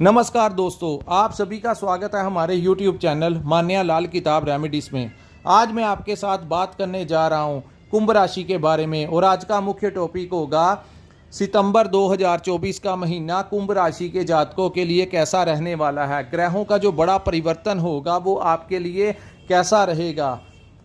नमस्कार दोस्तों, आप सभी का स्वागत है हमारे YouTube चैनल मान्या लाल किताब रेमेडीज में। आज मैं आपके साथ बात करने जा रहा हूं कुंभ राशि के बारे में और आज का मुख्य टॉपिक होगा सितंबर 2024 का महीना कुंभ राशि के जातकों के लिए कैसा रहने वाला है। ग्रहों का जो बड़ा परिवर्तन होगा वो आपके लिए कैसा रहेगा।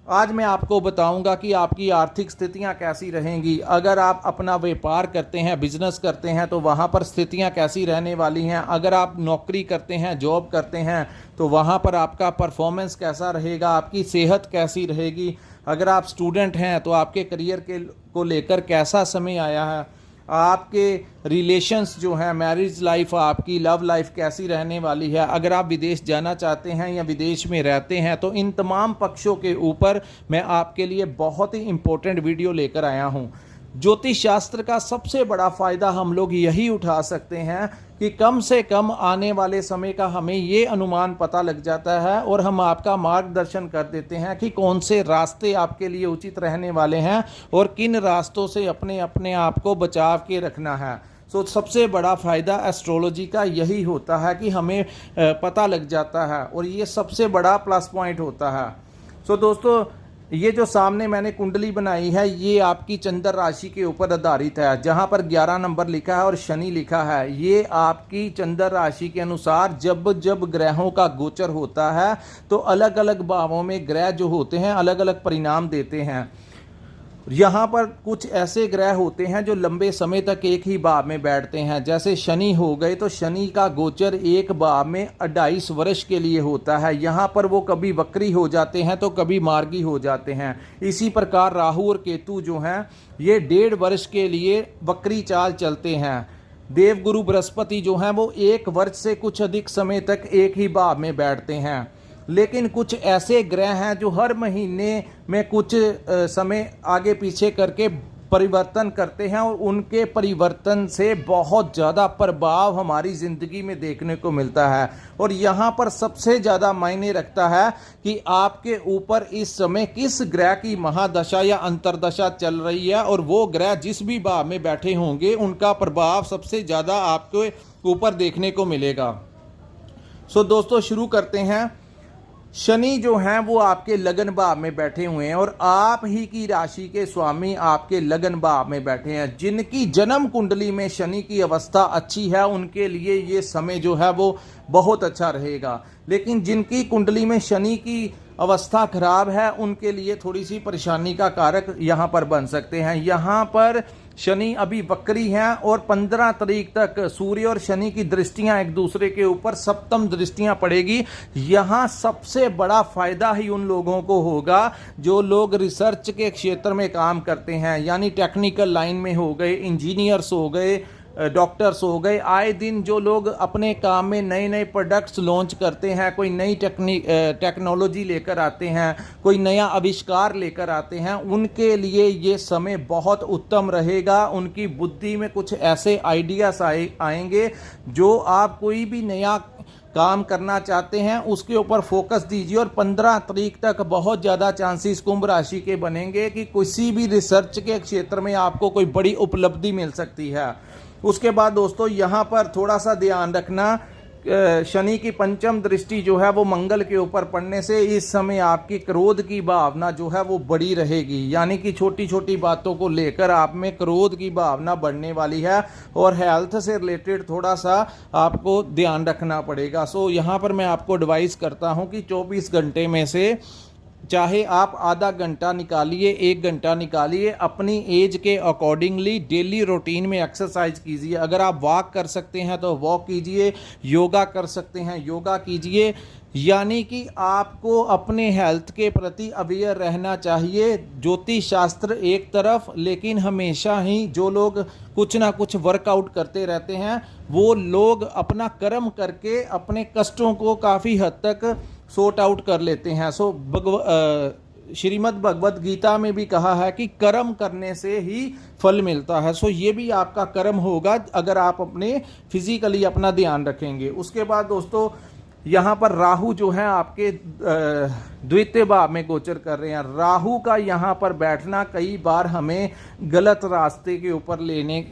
आज मैं आपको बताऊंगा कि आपकी आर्थिक स्थितियां कैसी रहेंगी। अगर आप अपना व्यापार करते हैं, बिजनेस करते हैं तो वहां पर स्थितियां कैसी रहने वाली हैं। अगर आप नौकरी करते हैं, जॉब करते हैं तो वहां पर आपका परफॉर्मेंस कैसा रहेगा, आपकी सेहत कैसी रहेगी। अगर आप स्टूडेंट हैं तो आपके करियर को लेकर कैसा समय आया है। आपके रिलेशंस जो हैं, मैरिज लाइफ, आपकी लव लाइफ कैसी रहने वाली है। अगर आप विदेश जाना चाहते हैं या विदेश में रहते हैं तो इन तमाम पक्षों के ऊपर मैं आपके लिए बहुत ही इम्पोर्टेंट वीडियो लेकर आया हूं। ज्योतिष शास्त्र का सबसे बड़ा फ़ायदा हम लोग यही उठा सकते हैं कि कम से कम आने वाले समय का हमें ये अनुमान पता लग जाता है और हम आपका मार्गदर्शन कर देते हैं कि कौन से रास्ते आपके लिए उचित रहने वाले हैं और किन रास्तों से अपने आप को बचाव के रखना है। सबसे बड़ा फ़ायदा एस्ट्रोलॉजी का यही होता है कि हमें पता लग जाता है और ये सबसे बड़ा प्लस पॉइंट होता है। दोस्तों, ये जो सामने मैंने कुंडली बनाई है ये आपकी चंद्र राशि के ऊपर आधारित है, जहां पर 11 नंबर लिखा है और शनि लिखा है। ये आपकी चंद्र राशि के अनुसार जब जब ग्रहों का गोचर होता है तो अलग अलग भावों में ग्रह जो होते हैं अलग अलग परिणाम देते हैं। यहाँ पर कुछ ऐसे ग्रह होते हैं जो लंबे समय तक एक ही भाव में बैठते हैं। जैसे शनि हो गए तो शनि का गोचर एक भाव में 28 वर्ष के लिए होता है। यहाँ पर वो कभी वक्री हो जाते हैं तो कभी मार्गी हो जाते हैं। इसी प्रकार राहु और केतु जो हैं ये 1.5 वर्ष के लिए वक्री चाल चलते हैं। देवगुरु बृहस्पति जो हैं वो 1 वर्ष से कुछ अधिक समय तक एक ही भाव में बैठते हैं। लेकिन कुछ ऐसे ग्रह हैं जो हर महीने में कुछ समय आगे पीछे करके परिवर्तन करते हैं और उनके परिवर्तन से बहुत ज़्यादा प्रभाव हमारी ज़िंदगी में देखने को मिलता है। और यहाँ पर सबसे ज़्यादा मायने रखता है कि आपके ऊपर इस समय किस ग्रह की महादशा या अंतरदशा चल रही है और वो ग्रह जिस भी भाव में बैठे होंगे उनका प्रभाव सबसे ज़्यादा आपके ऊपर देखने को मिलेगा। दोस्तों, शुरू करते हैं। शनि जो हैं वो आपके लगन भाव में बैठे हुए हैं और आप ही की राशि के स्वामी आपके लगन भाव में बैठे हैं। जिनकी जन्म कुंडली में शनि की अवस्था अच्छी है उनके लिए ये समय जो है वो बहुत अच्छा रहेगा। लेकिन जिनकी कुंडली में शनि की अवस्था खराब है उनके लिए थोड़ी सी परेशानी का कारक यहाँ पर बन सकते हैं। यहाँ पर शनि अभी वक्री हैं और 15 तारीख तक सूर्य और शनि की दृष्टियां एक दूसरे के ऊपर सप्तम दृष्टियां पड़ेगी। यहाँ सबसे बड़ा फायदा ही उन लोगों को होगा जो लोग रिसर्च के क्षेत्र में काम करते हैं, यानी टेक्निकल लाइन में हो गए, इंजीनियर्स हो गए, डॉक्टर्स हो गए। आए दिन जो लोग अपने काम में नए नए प्रोडक्ट्स लॉन्च करते हैं, कोई नई टेक्नोलॉजी लेकर आते हैं, कोई नया आविष्कार लेकर आते हैं, उनके लिए ये समय बहुत उत्तम रहेगा। उनकी बुद्धि में कुछ ऐसे आइडियाज आएंगे जो आप कोई भी नया काम करना चाहते हैं उसके ऊपर फोकस दीजिए और 15 तारीख तक बहुत ज़्यादा चांसेस कुंभ राशि के बनेंगे कि किसी भी रिसर्च के क्षेत्र में आपको कोई बड़ी उपलब्धि मिल सकती है। उसके बाद दोस्तों, यहाँ पर थोड़ा सा ध्यान रखना, शनि की पंचम दृष्टि जो है वो मंगल के ऊपर पड़ने से इस समय आपकी क्रोध की भावना जो है वो बड़ी रहेगी। यानी कि छोटी छोटी बातों को लेकर आप में क्रोध की भावना बढ़ने वाली है और हेल्थ से रिलेटेड थोड़ा सा आपको ध्यान रखना पड़ेगा। यहाँ पर मैं आपको एडवाइस करता हूँ कि 24 घंटे में से चाहे आप आधा घंटा निकालिए, 1 घंटा निकालिए, अपनी एज के अकॉर्डिंगली डेली रूटीन में एक्सरसाइज कीजिए। अगर आप वॉक कर सकते हैं तो वॉक कीजिए, योगा कर सकते हैं योगा कीजिए। यानी कि आपको अपने हेल्थ के प्रति अवेयर रहना चाहिए। ज्योतिष शास्त्र एक तरफ, लेकिन हमेशा ही जो लोग कुछ ना कुछ वर्कआउट करते रहते हैं वो लोग अपना कर्म करके अपने कष्टों को काफ़ी हद तक सॉर्ट आउट कर लेते हैं। श्रीमद् भगवद गीता में भी कहा है कि कर्म करने से ही फल मिलता है। ये भी आपका कर्म होगा अगर आप अपने फिजिकली अपना ध्यान रखेंगे। उसके बाद दोस्तों, यहाँ पर राहु जो है आपके द्वितीय भाव में गोचर कर रहे हैं। राहु का यहाँ पर बैठना कई बार हमें गलत रास्ते के ऊपर लेने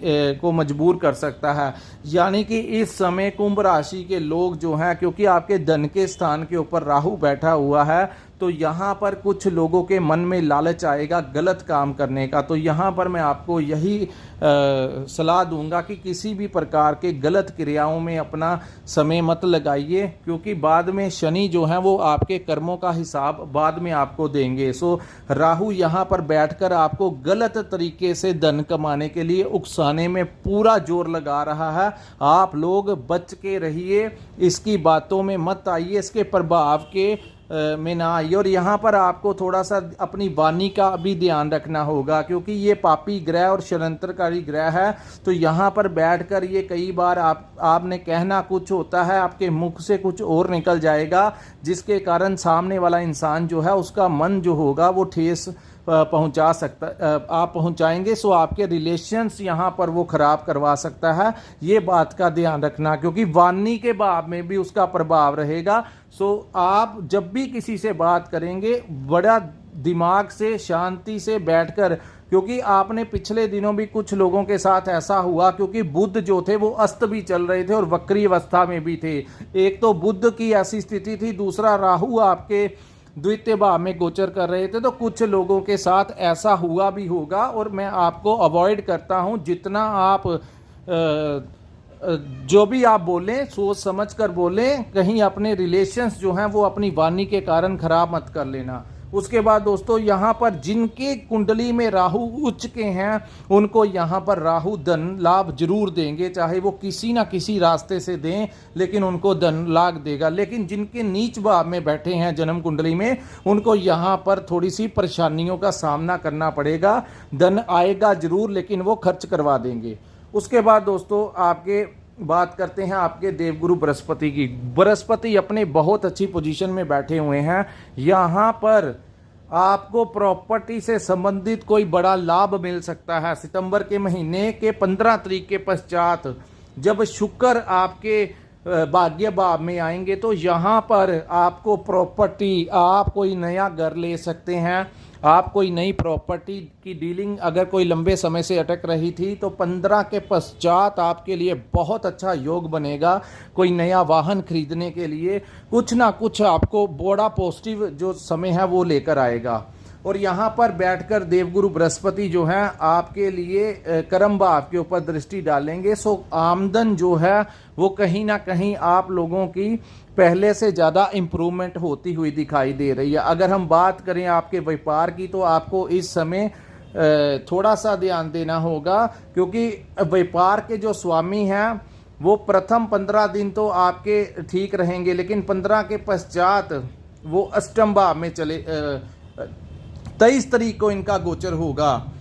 को मजबूर कर सकता है। यानी कि इस समय कुंभ राशि के लोग जो हैं, क्योंकि आपके धन के स्थान के ऊपर राहु बैठा हुआ है, तो यहाँ पर कुछ लोगों के मन में लालच आएगा गलत काम करने का। तो यहाँ पर मैं आपको यही सलाह दूंगा कि किसी भी प्रकार के गलत क्रियाओं में अपना समय मत लगाइए, क्योंकि बाद में शनि जो है वो आपके कर्मों का हिसाब बाद में आपको देंगे। सो राहु यहाँ पर बैठकर आपको गलत तरीके से धन कमाने के लिए उकसाने में पूरा जोर लगा रहा है। आप लोग बच के रहिए, इसकी बातों में मत आइए, इसके प्रभाव के में ना आइए। और यहाँ पर आपको थोड़ा सा अपनी वाणी का भी ध्यान रखना होगा, क्योंकि ये पापी ग्रह और षड्यंत्रकारी ग्रह है। तो यहाँ पर बैठकर ये कई बार आपने कहना कुछ होता है, आपके मुख से कुछ और निकल जाएगा, जिसके कारण सामने वाला इंसान जो है उसका मन जो होगा वो ठेस पहुंचा सकता, आप पहुंचाएंगे। सो आपके रिलेशंस यहाँ पर वो खराब करवा सकता है, ये बात का ध्यान रखना, क्योंकि वाणी के भाव में भी उसका प्रभाव रहेगा। सो आप जब भी किसी से बात करेंगे बड़ा दिमाग से शांति से बैठकर, क्योंकि आपने पिछले दिनों भी कुछ लोगों के साथ ऐसा हुआ, क्योंकि बुध जो थे वो अस्त भी चल रहे थे और वक्री अवस्था में भी थे। एक तो बुध की ऐसी स्थिति थी, दूसरा राहु आपके द्वितीय भाव में गोचर कर रहे थे। तो कुछ लोगों के साथ ऐसा हुआ भी होगा, और मैं आपको अवॉइड करता हूं जितना आप जो भी आप बोलें सोच समझ कर बोलें, कहीं अपने रिलेशंस जो हैं वो अपनी वाणी के कारण खराब मत कर लेना। उसके बाद दोस्तों यहाँ पर जिनके कुंडली में राहु उच्च के हैं उनको यहाँ पर राहु धन लाभ जरूर देंगे, चाहे वो किसी ना किसी रास्ते से दें, लेकिन उनको धन लाभ देगा। लेकिन जिनके नीच भाव में बैठे हैं जन्म कुंडली में, उनको यहाँ पर थोड़ी सी परेशानियों का सामना करना पड़ेगा। धन आएगा जरूर, लेकिन वो खर्च करवा देंगे। उसके बाद दोस्तों आपके बात करते हैं आपके देवगुरु बृहस्पति की। बृहस्पति अपने बहुत अच्छी पोजीशन में बैठे हुए हैं। यहाँ पर आपको प्रॉपर्टी से संबंधित कोई बड़ा लाभ मिल सकता है। सितंबर के महीने के 15 तारीख के पश्चात जब शुक्र आपके भाग्य भाव में आएंगे, तो यहाँ पर आपको प्रॉपर्टी, आप कोई नया घर ले सकते हैं। आप कोई नई प्रॉपर्टी की डीलिंग अगर कोई लंबे समय से अटक रही थी, तो 15 के पश्चात आपके लिए बहुत अच्छा योग बनेगा। कोई नया वाहन खरीदने के लिए कुछ ना कुछ आपको बड़ा पॉजिटिव जो समय है वो लेकर आएगा। और यहाँ पर बैठकर देवगुरु बृहस्पति जो हैं आपके लिए कर्म भाव के ऊपर दृष्टि डालेंगे। सो आमदन जो है वो कहीं ना कहीं आप लोगों की पहले से ज़्यादा इम्प्रूवमेंट होती हुई दिखाई दे रही है। अगर हम बात करें आपके व्यापार की, तो आपको इस समय थोड़ा सा ध्यान देना होगा, क्योंकि व्यापार के जो स्वामी हैं वो प्रथम 15 दिन तो आपके ठीक रहेंगे, लेकिन 15 के पश्चात वो अष्टम भाव में चले 23 तारीख को इनका गोचर होगा।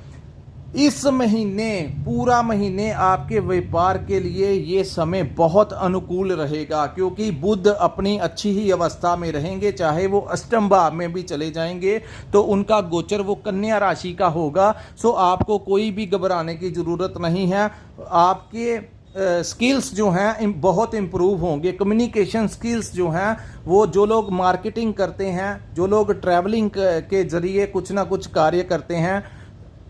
इस महीने पूरा महीने आपके व्यापार के लिए ये समय बहुत अनुकूल रहेगा, क्योंकि बुध अपनी अच्छी ही अवस्था में रहेंगे। चाहे वो अष्टम भाव में भी चले जाएंगे तो उनका गोचर वो कन्या राशि का होगा। सो आपको कोई भी घबराने की ज़रूरत नहीं है। आपके स्किल्स जो हैं बहुत इम्प्रूव होंगे। कम्युनिकेशन स्किल्स जो हैं, वो जो लोग मार्केटिंग करते हैं, जो लोग ट्रैवलिंग के ज़रिए कुछ ना कुछ कार्य करते हैं,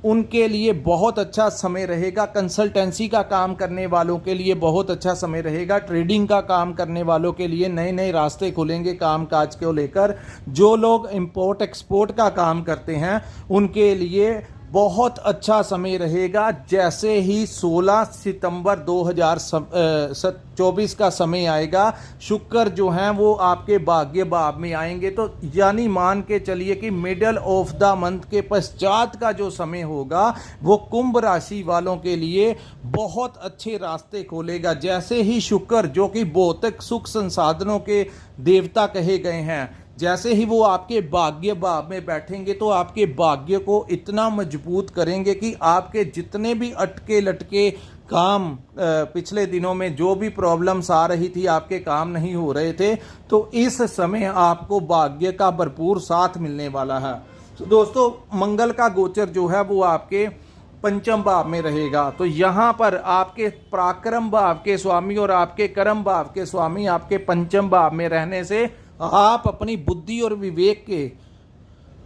उनके लिए बहुत अच्छा समय रहेगा। कंसल्टेंसी का काम करने वालों के लिए बहुत अच्छा समय रहेगा। ट्रेडिंग का काम करने वालों के लिए नए नए रास्ते खुलेंगे काम काज को लेकर। जो लोग इंपोर्ट एक्सपोर्ट का काम करते हैं उनके लिए बहुत अच्छा समय रहेगा। जैसे ही 16 सितंबर 2024 का समय आएगा, शुक्र जो हैं वो आपके भाग्य भाव में आएंगे। तो यानी मान के चलिए कि मिडल ऑफ द मंथ के पश्चात का जो समय होगा वो कुंभ राशि वालों के लिए बहुत अच्छे रास्ते खोलेगा। जैसे ही शुक्र, जो कि भौतिक सुख संसाधनों के देवता कहे गए हैं, जैसे ही वो आपके भाग्य भाव में बैठेंगे तो आपके भाग्य को इतना मजबूत करेंगे कि आपके जितने भी अटके लटके काम, पिछले दिनों में जो भी प्रॉब्लम्स आ रही थी, आपके काम नहीं हो रहे थे, तो इस समय आपको भाग्य का भरपूर साथ मिलने वाला है। तो दोस्तों मंगल का गोचर जो है वो आपके पंचम भाव में रहेगा। तो यहाँ पर आपके पराक्रम भाव के स्वामी और आपके कर्म भाव के स्वामी आपके पंचम भाव में रहने से आप अपनी बुद्धि और विवेक के,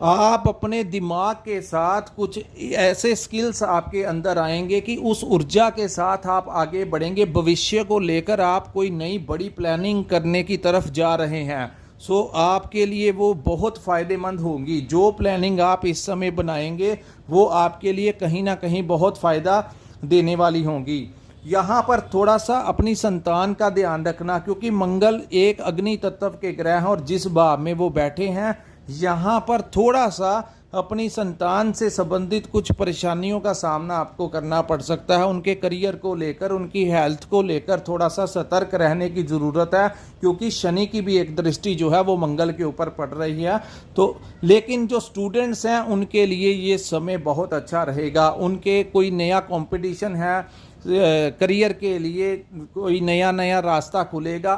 आप अपने दिमाग के साथ कुछ ऐसे स्किल्स आपके अंदर आएंगे कि उस ऊर्जा के साथ आप आगे बढ़ेंगे। भविष्य को लेकर आप कोई नई बड़ी प्लानिंग करने की तरफ जा रहे हैं, सो आपके लिए वो बहुत फ़ायदेमंद होंगी। जो प्लानिंग आप इस समय बनाएंगे वो आपके लिए कहीं ना कहीं बहुत फ़ायदा देने वाली होंगी। यहाँ पर थोड़ा सा अपनी संतान का ध्यान रखना, क्योंकि मंगल एक अग्नि तत्व के ग्रह हैं और जिस भाव में वो बैठे हैं, यहाँ पर थोड़ा सा अपनी संतान से संबंधित कुछ परेशानियों का सामना आपको करना पड़ सकता है। उनके करियर को लेकर, उनकी हेल्थ को लेकर थोड़ा सा सतर्क रहने की ज़रूरत है, क्योंकि शनि की भी एक दृष्टि जो है वो मंगल के ऊपर पड़ रही है। तो लेकिन जो स्टूडेंट्स हैं उनके लिए ये समय बहुत अच्छा रहेगा। उनके कोई नया कंपटीशन है, करियर के लिए कोई नया रास्ता खुलेगा,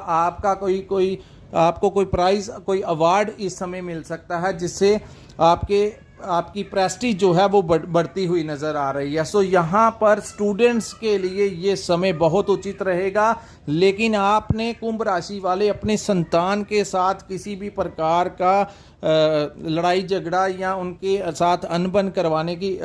आपको कोई प्राइज़, कोई अवार्ड इस समय मिल सकता है, जिससे आपकी प्रेस्टीज जो है वो बढ़ती हुई नज़र आ रही है। सो यहाँ पर स्टूडेंट्स के लिए ये समय बहुत उचित रहेगा। लेकिन आपने कुंभ राशि वाले अपने संतान के साथ किसी भी प्रकार का लड़ाई झगड़ा या उनके साथ अनबन करवाने की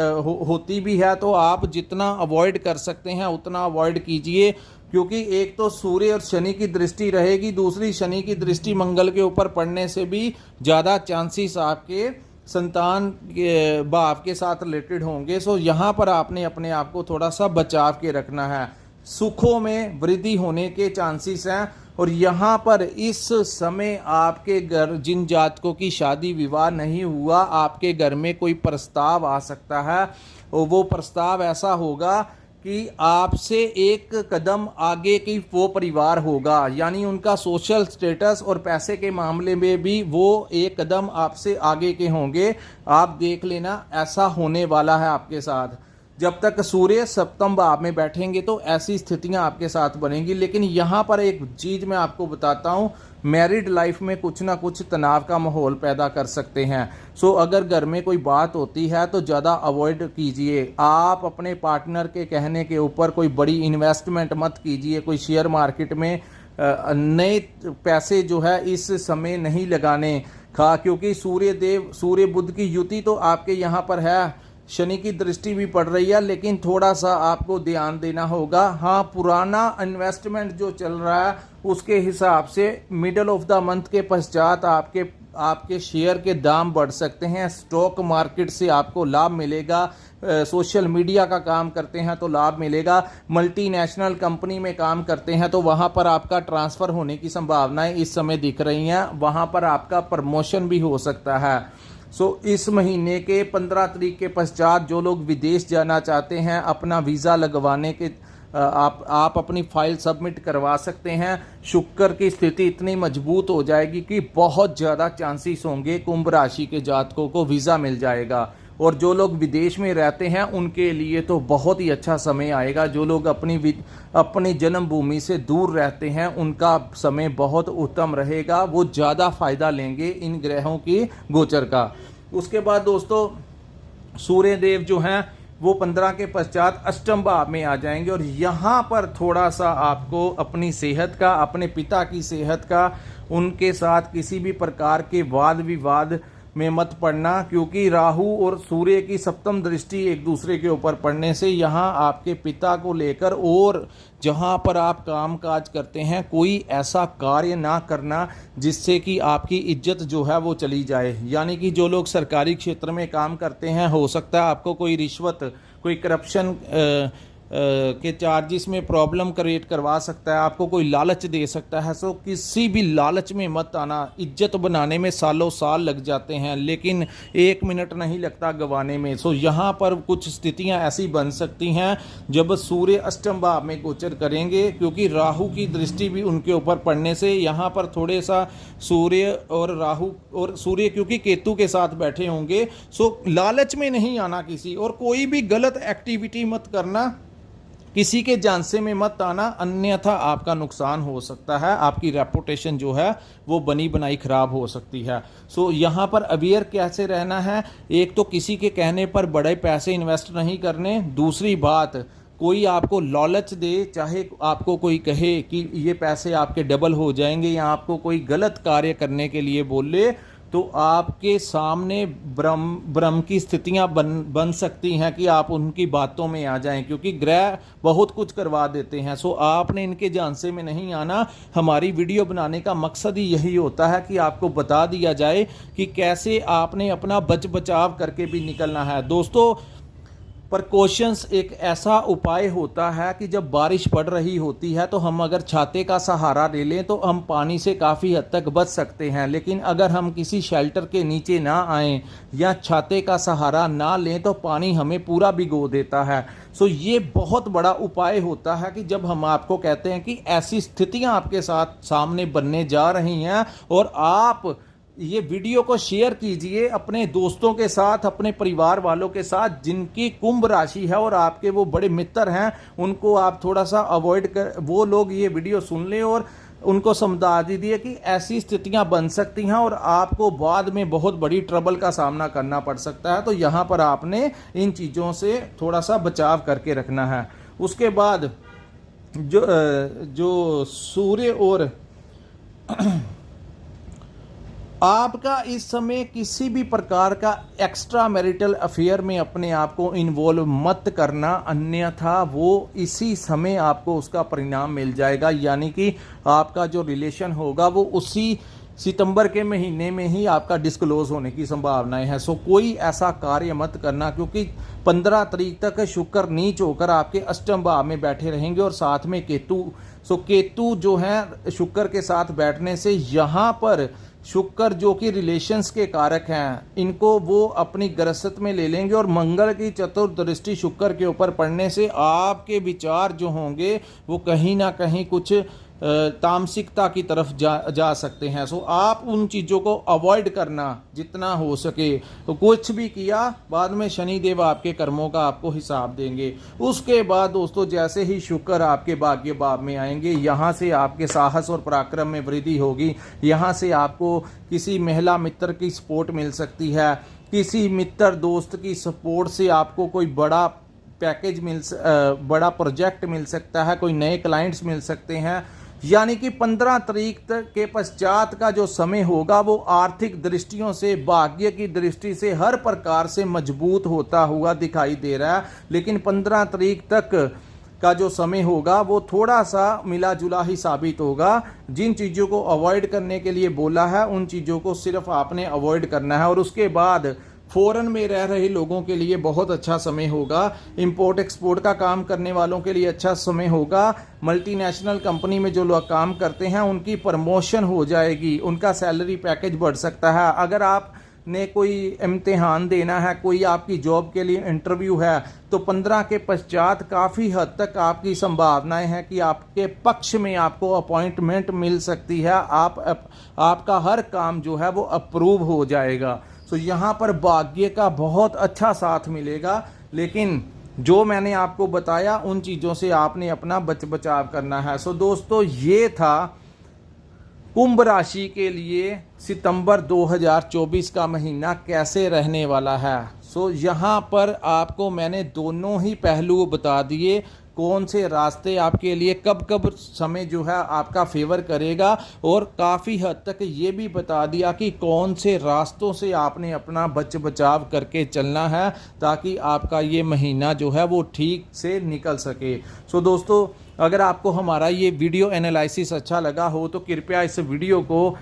होती भी है तो आप जितना अवॉइड कर सकते हैं उतना अवॉइड कीजिए, क्योंकि एक तो सूर्य और शनि की दृष्टि रहेगी, दूसरी शनि की दृष्टि मंगल के ऊपर पड़ने से भी ज़्यादा चांसेस आपके संतान के भाव के साथ रिलेटेड होंगे। सो यहाँ पर आपने अपने आप को थोड़ा सा बचाव के रखना है। सुखों में वृद्धि होने के चांसेस हैं और यहाँ पर इस समय आपके घर, जिन जातकों की शादी विवाह नहीं हुआ, आपके घर में कोई प्रस्ताव आ सकता है और वो प्रस्ताव ऐसा होगा कि आपसे एक कदम आगे की वो परिवार होगा, यानी उनका सोशल स्टेटस और पैसे के मामले में भी वो एक कदम आपसे आगे के होंगे। आप देख लेना, ऐसा होने वाला है आपके साथ। जब तक सूर्य सप्तम भाव में बैठेंगे तो ऐसी स्थितियां आपके साथ बनेंगी। लेकिन यहाँ पर एक चीज़ मैं आपको बताता हूँ, मैरिड लाइफ में कुछ ना कुछ तनाव का माहौल पैदा कर सकते हैं। सो अगर घर में कोई बात होती है तो ज़्यादा अवॉइड कीजिए। आप अपने पार्टनर के कहने के ऊपर कोई बड़ी इन्वेस्टमेंट मत कीजिए। कोई शेयर मार्केट में नए पैसे जो है इस समय नहीं लगाने क्योंकि सूर्य बुध की युति तो आपके यहाँ पर है, शनि की दृष्टि भी पड़ रही है, लेकिन थोड़ा सा आपको ध्यान देना होगा। हाँ, पुराना इन्वेस्टमेंट जो चल रहा है उसके हिसाब से मिडल ऑफ द मंथ के पश्चात आपके शेयर के दाम बढ़ सकते हैं। स्टॉक मार्केट से आपको लाभ मिलेगा। सोशल मीडिया का काम करते हैं तो लाभ मिलेगा। मल्टीनेशनल कंपनी में काम करते हैं तो वहाँ पर आपका ट्रांसफ़र होने की संभावनाएं इस समय दिख रही हैं। वहाँ पर आपका प्रमोशन भी हो सकता है। इस महीने के 15 तारीख के पश्चात जो लोग विदेश जाना चाहते हैं, अपना वीज़ा लगवाने के आप अपनी फाइल सबमिट करवा सकते हैं। शुक्र की स्थिति इतनी मजबूत हो जाएगी कि बहुत ज़्यादा चांसेस होंगे कुंभ राशि के जातकों को वीज़ा मिल जाएगा। और जो लोग विदेश में रहते हैं उनके लिए तो बहुत ही अच्छा समय आएगा। जो लोग अपनी जन्मभूमि से दूर रहते हैं उनका समय बहुत उत्तम रहेगा, वो ज़्यादा फायदा लेंगे इन ग्रहों की गोचर का। उसके बाद दोस्तों, सूर्य देव जो हैं वो 15 के पश्चात अष्टम भाव में आ जाएंगे और यहाँ पर थोड़ा सा आपको अपनी सेहत का, अपने पिता की सेहत का, उनके साथ किसी भी प्रकार के वाद विवाद में मत पड़ना, क्योंकि राहु और सूर्य की सप्तम दृष्टि एक दूसरे के ऊपर पड़ने से यहाँ आपके पिता को लेकर और जहाँ पर आप काम काज करते हैं कोई ऐसा कार्य ना करना जिससे कि आपकी इज्जत जो है वो चली जाए। यानी कि जो लोग सरकारी क्षेत्र में काम करते हैं, हो सकता है आपको कोई रिश्वत, कोई करप्शन के चार्जेस में प्रॉब्लम क्रिएट करवा सकता है, आपको कोई लालच दे सकता है। सो किसी भी लालच में मत आना। इज्जत बनाने में सालों साल लग जाते हैं लेकिन 1 मिनट नहीं लगता गंवाने में। सो यहाँ पर कुछ स्थितियाँ ऐसी बन सकती हैं जब सूर्य अष्टम भाव में गोचर करेंगे, क्योंकि राहु की दृष्टि भी उनके ऊपर पड़ने से यहाँ पर थोड़े सा सूर्य और राहु और सूर्य क्योंकि केतु के साथ बैठे होंगे। सो लालच में नहीं आना किसी, और कोई भी गलत एक्टिविटी मत करना किसी के झांसे में मत आना, अन्यथा आपका नुकसान हो सकता है, आपकी रेपुटेशन जो है वो बनी बनाई खराब हो सकती है। सो यहाँ पर अवेयर कैसे रहना है, एक तो किसी के कहने पर बड़े पैसे इन्वेस्ट नहीं करने, दूसरी बात कोई आपको लालच दे, चाहे आपको कोई कहे कि ये पैसे आपके डबल हो जाएंगे या आपको कोई गलत कार्य करने के लिए बोले, तो आपके सामने भ्रम की स्थितियां बन सकती हैं कि आप उनकी बातों में आ जाएं, क्योंकि ग्रह बहुत कुछ करवा देते हैं। सो आपने इनके झांसे में नहीं आना। हमारी वीडियो बनाने का मकसद ही यही होता है कि आपको बता दिया जाए कि कैसे आपने अपना बचाव करके भी निकलना है। दोस्तों, प्रिकॉशंस एक ऐसा उपाय होता है कि जब बारिश पड़ रही होती है तो हम अगर छाते का सहारा ले लें तो हम पानी से काफ़ी हद तक बच सकते हैं, लेकिन अगर हम किसी शेल्टर के नीचे ना आएं या छाते का सहारा ना लें तो पानी हमें पूरा भिगो देता है। सो ये बहुत बड़ा उपाय होता है कि जब हम आपको कहते हैं कि ऐसी स्थितियां आपके साथ सामने बनने जा रही हैं और आप ये वीडियो को शेयर कीजिए अपने दोस्तों के साथ, अपने परिवार वालों के साथ जिनकी कुंभ राशि है और आपके वो बड़े मित्र हैं, उनको आप थोड़ा सा अवॉइड कर, वो लोग ये वीडियो सुन लें और उनको समझा दीजिए कि ऐसी स्थितियां बन सकती हैं और आपको बाद में बहुत बड़ी ट्रबल का सामना करना पड़ सकता है। तो यहाँ पर आपने इन चीज़ों से थोड़ा सा बचाव करके रखना है। उसके बाद जो सूर्य और आपका इस समय किसी भी प्रकार का एक्स्ट्रा मैरिटल अफेयर में अपने आप को इन्वॉल्व मत करना, अन्यथा वो इसी समय आपको उसका परिणाम मिल जाएगा। यानी कि आपका जो रिलेशन होगा वो उसी सितंबर के महीने में ही आपका डिस्क्लोज होने की संभावनाएं हैं। सो कोई ऐसा कार्य मत करना, क्योंकि 15 तारीख तक शुक्र नीच होकर आपके अष्टम भाव में बैठे रहेंगे और साथ में केतु। सो केतु जो है शुक्र के साथ बैठने से यहाँ पर शुक्र जो कि रिलेशंस के कारक हैं, इनको वो अपनी गृहस्थ में ले लेंगे और मंगल की चतुर्दृष्टि शुक्र के ऊपर पड़ने से आपके विचार जो होंगे वो कहीं ना कहीं कुछ तामसिकता की तरफ जा सकते हैं। सो आप उन चीज़ों को अवॉइड करना जितना हो सके। तो कुछ भी किया बाद में शनिदेव आपके कर्मों का आपको हिसाब देंगे। उसके बाद दोस्तों, जैसे ही शुक्र आपके भाग्य भाव में आएंगे, यहाँ से आपके साहस और पराक्रम में वृद्धि होगी। यहाँ से आपको किसी महिला मित्र की सपोर्ट मिल सकती है, किसी मित्र दोस्त की सपोर्ट से आपको कोई बड़ा पैकेज बड़ा प्रोजेक्ट मिल सकता है, कोई नए क्लाइंट्स मिल सकते हैं। यानी कि 15 तारीख तक के पश्चात का जो समय होगा वो आर्थिक दृष्टियों से, भाग्य की दृष्टि से हर प्रकार से मजबूत होता हुआ दिखाई दे रहा है। लेकिन 15 तारीख तक का जो समय होगा वो थोड़ा सा मिला जुला ही साबित होगा। जिन चीज़ों को अवॉइड करने के लिए बोला है उन चीज़ों को सिर्फ आपने अवॉइड करना है। और उसके बाद फॉरेन में रह रहे लोगों के लिए बहुत अच्छा समय होगा। इंपोर्ट एक्सपोर्ट का काम करने वालों के लिए अच्छा समय होगा। मल्टीनेशनल कंपनी में जो लोग काम करते हैं उनकी प्रमोशन हो जाएगी, उनका सैलरी पैकेज बढ़ सकता है। अगर आपने कोई इम्तिहान देना है, कोई आपकी जॉब के लिए इंटरव्यू है, तो 15 के पश्चात काफ़ी हद तक आपकी संभावनाएं हैं कि आपके पक्ष में आपको अपॉइंटमेंट मिल सकती है। आपका हर काम जो है वो अप्रूव हो जाएगा। तो यहाँ पर भाग्य का बहुत अच्छा साथ मिलेगा। लेकिन जो मैंने आपको बताया उन चीज़ों से आपने अपना बचाव करना है। सो दोस्तों, ये था कुंभ राशि के लिए सितंबर 2024 का महीना कैसे रहने वाला है। सो यहाँ पर आपको मैंने दोनों ही पहलू बता दिए, कौन से रास्ते आपके लिए कब कब समय जो है आपका फेवर करेगा, और काफ़ी हद तक ये भी बता दिया कि कौन से रास्तों से आपने अपना बचाव करके चलना है ताकि आपका ये महीना जो है वो ठीक से निकल सके। सो दोस्तों, अगर आपको हमारा ये वीडियो एनालिसिस अच्छा लगा हो तो कृपया इस वीडियो को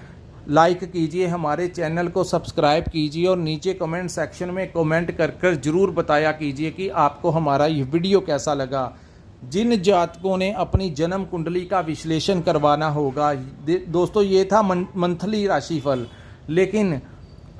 लाइक कीजिए, हमारे चैनल को सब्सक्राइब कीजिए और नीचे कमेंट सेक्शन में कमेंट कर ज़रूर बताया कीजिए कि आपको हमारा ये वीडियो कैसा लगा। जिन जातकों ने अपनी जन्म कुंडली का विश्लेषण करवाना होगा, दोस्तों ये था मंथली राशिफल, लेकिन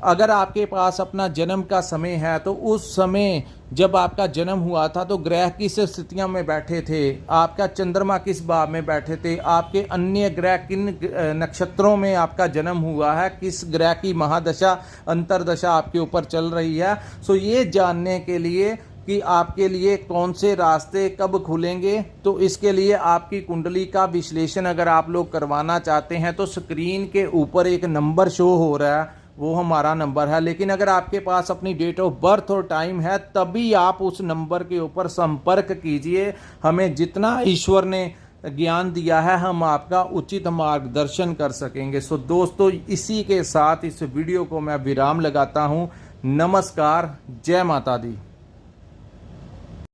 अगर आपके पास अपना जन्म का समय है तो उस समय जब आपका जन्म हुआ था तो ग्रह किस स्थितियों में बैठे थे, आपका चंद्रमा किस भाव में बैठे थे, आपके अन्य ग्रह किन नक्षत्रों में आपका जन्म हुआ है, किस ग्रह की महादशा अंतरदशा आपके ऊपर चल रही है। सो ये जानने के लिए कि आपके लिए कौन से रास्ते कब खुलेंगे। तो इसके लिए आपकी कुंडली का विश्लेषण अगर आप लोग करवाना चाहते हैं तो स्क्रीन के ऊपर एक नंबर शो हो रहा है, वो हमारा नंबर है। लेकिन अगर आपके पास अपनी डेट ऑफ बर्थ और टाइम है तभी आप उस नंबर के ऊपर संपर्क कीजिए। हमें जितना ईश्वर ने ज्ञान दिया है हम आपका उचित मार्गदर्शन कर सकेंगे। सो दोस्तों, इसी के साथ इस वीडियो को मैं विराम लगाता हूँ। नमस्कार, जय माता दी।